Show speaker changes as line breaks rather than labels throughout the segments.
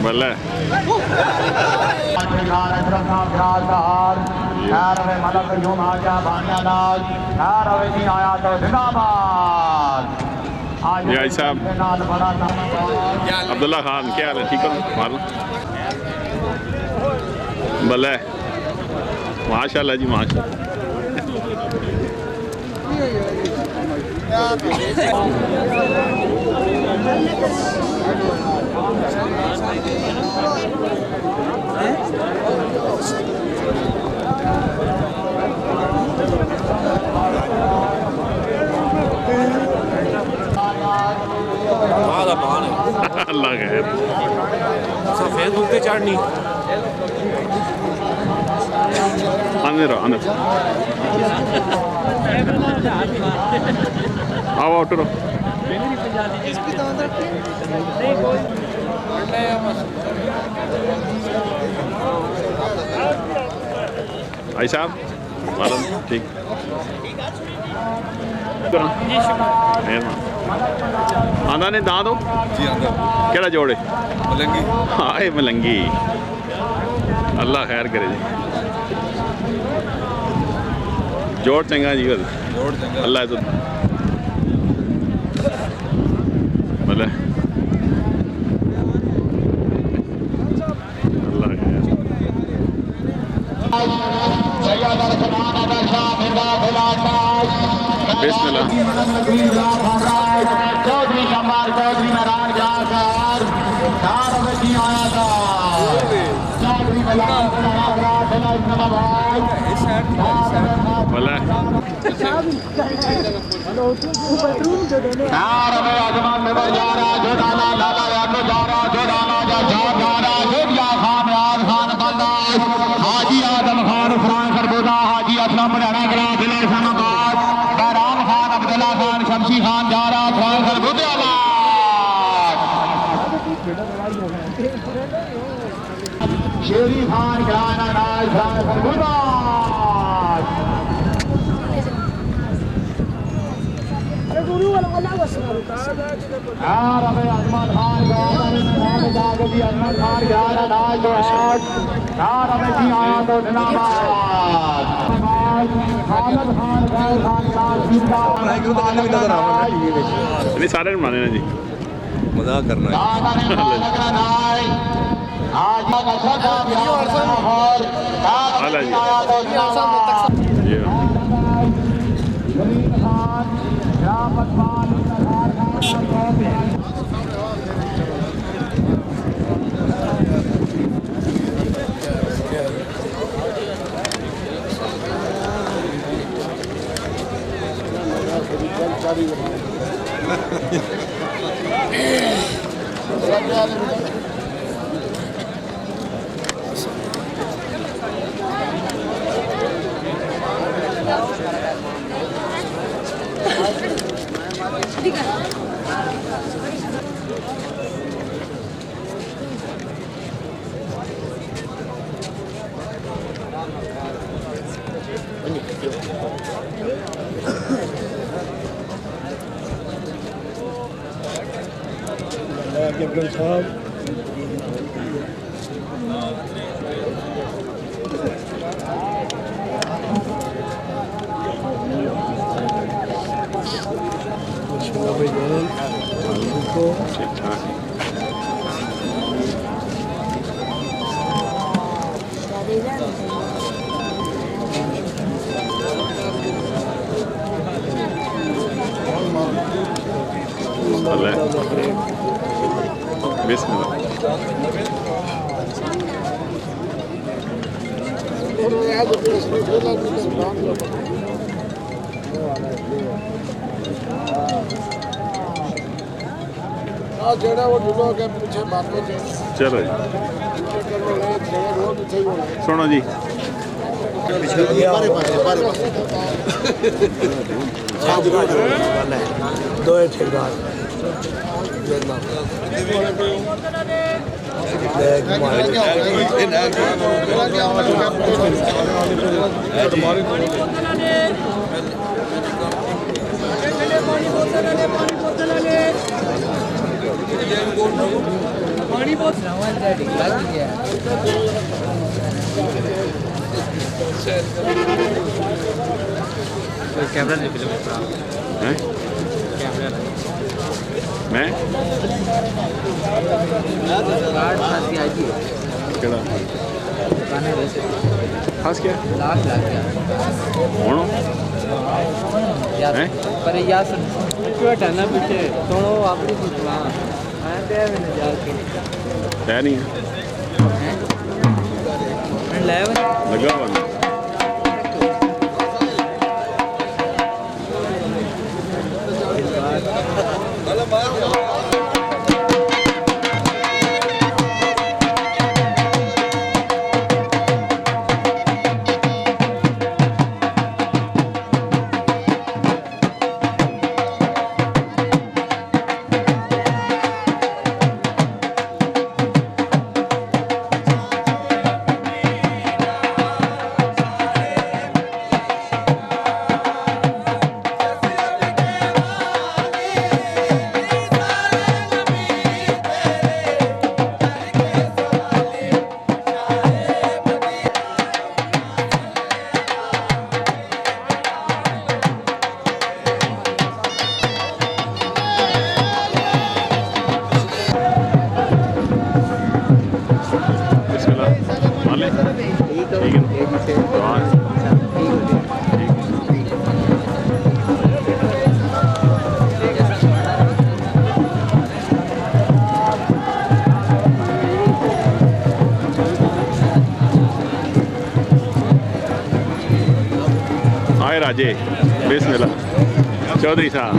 बल्ले भाई साहब अब्दुल्ला खान क्या हाल है? ठीक हो? मार बल्ले माशाल्लाह जी माशाल्लाह। अल्लाह खैर
फेसबुक पे चढ़नी
आने रहो आने आओ ऑटो रहो भाई साहब मालूम ठीक आंदा ने दां दो
जी आंदा
केड़ा जोड़े
मलंगी
हाय मलंगी अल्लाह खैर करे जी जोड़ चंगा जी
जोड़ चंगा
अल्लाह तो मतलब अल्लाह खैर बिस्मिल्लाह
चौधरी कमाल चौधरी नारायण जाकर 4 बजे आया था चौधरी हाजी आजम खान सराय खरबूजा हाजी असलम हरियाणा ग्राम जिले इस्लामाबाद बैराम खान अब्दुल्ला खान शमशी खान जा रहा सराय खरबूजा शेरी खान ग्राना राज सराय खरबूजा अजमल खान जागती अजमल खान ग्यारह राज तो आठ 4 बजे आया तो धन्यवाद खालद खान गैर खान
नहीं सारे बनाने ना जी
मजाक करना है
चलो जी सुनो जी
कैमरा नहीं फिल्म
हैं
कैमरा
मैं केड़ा खास क्या
लाख
होनो
यार
हैं
पर यार क्यों हटाना पीछे थोड़ा अपनी पूछना मैं ते मैंने यार
तय नहीं है
ले
लगा हुआ है। आए राजे बिस्मिल्लाह चौधरी साहब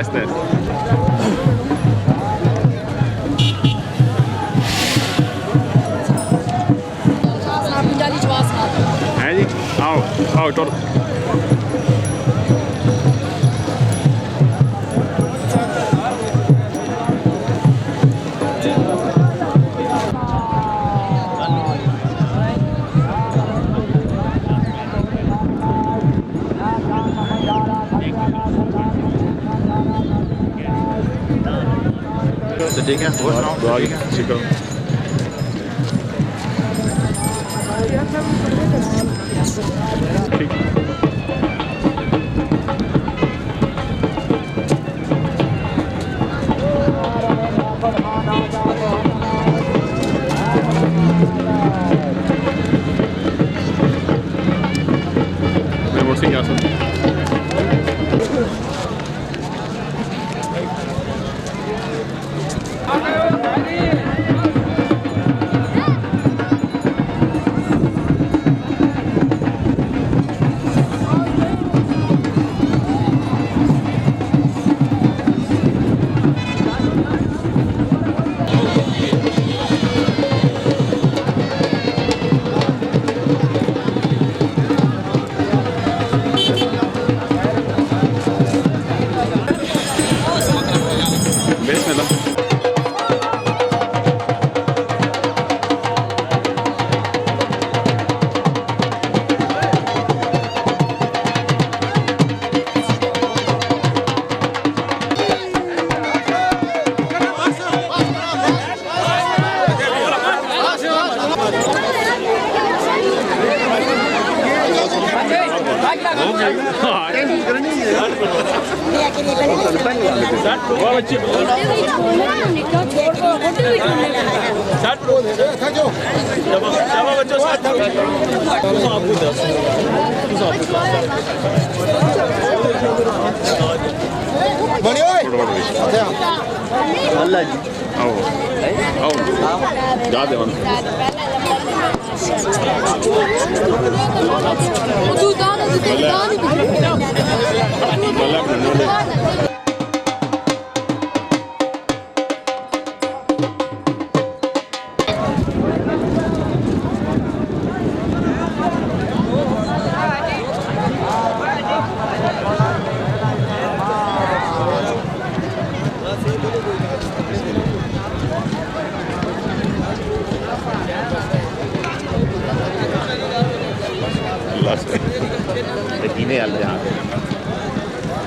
ऐसे हैं जी आओ आओ टोर
ठीक है
दुआ शुक्र ठीक मैं मोटरसाइकिल आ सकता जा दे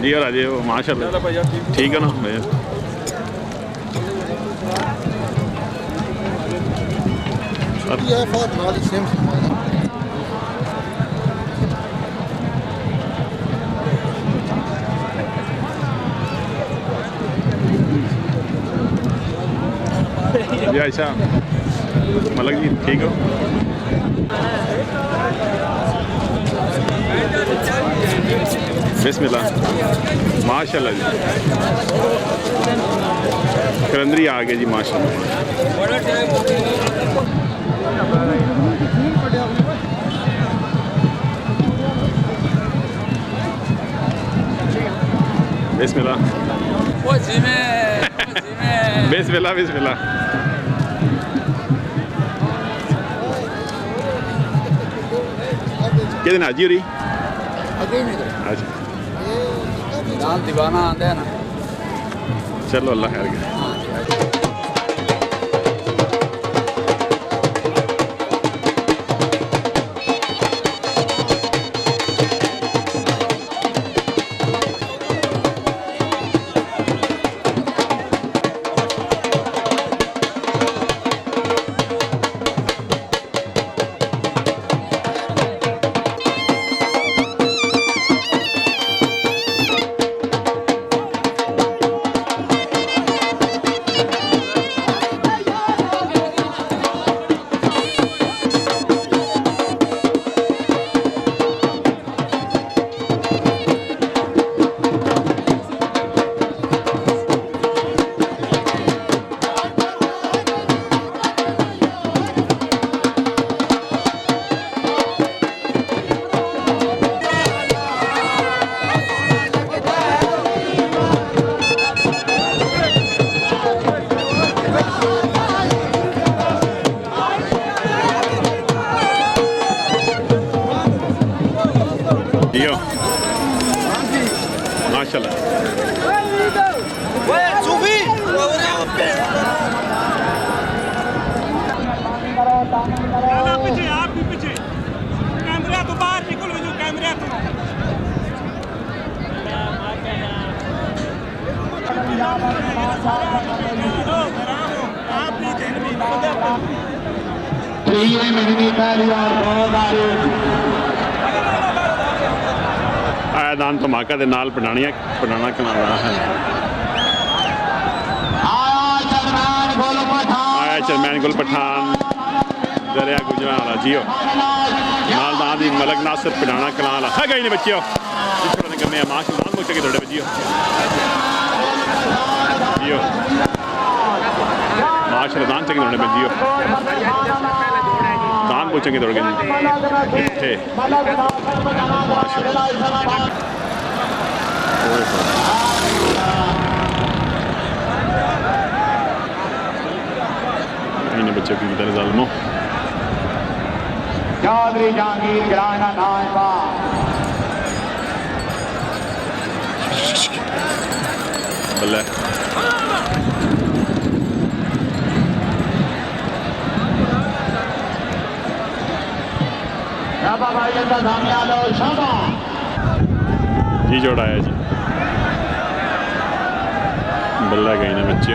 जी और आजे माशाल्लाह ठीक है ना भैया जी ऐसा मलक जी ठीक हो बिस्मिल्लाह माशाल्लाह जी करंदरी आ गए जी माशाल्लाह बिस्मिल्लाह बिस्मिल्लाह बिस्मिल्लाह कितने हाजी हो रही अच्छा
दीवाना आंदा है ना
चलो अल्लाह खैर करे माशाल्लाह
पीछे आप भी पीछे कैमरा तो बाहर निकल जो कैमरा तो आप
आयादान धमाका दे नाल पढ़ाना खिलाना है आया चेयरमैन गुल पठान दरिया गुजरा वाला जियो नाल दान दी मलक नासिर पढ़ाना खिलाना है गई नहीं बच्चियों थोड़ा कमे माशाल्लाह दान मुझे थोड़े बच्चियों जियो माशाल्लाह दान चाहिए थोड़े बच्चियों दान पूछेंगे थोड़े इतने इन बच्चों की तरह जालमो
चौधरी जहांगीर गिराना नायबा
बल्ले जी जोड़ा है जी बल्ला गई ना बच्चे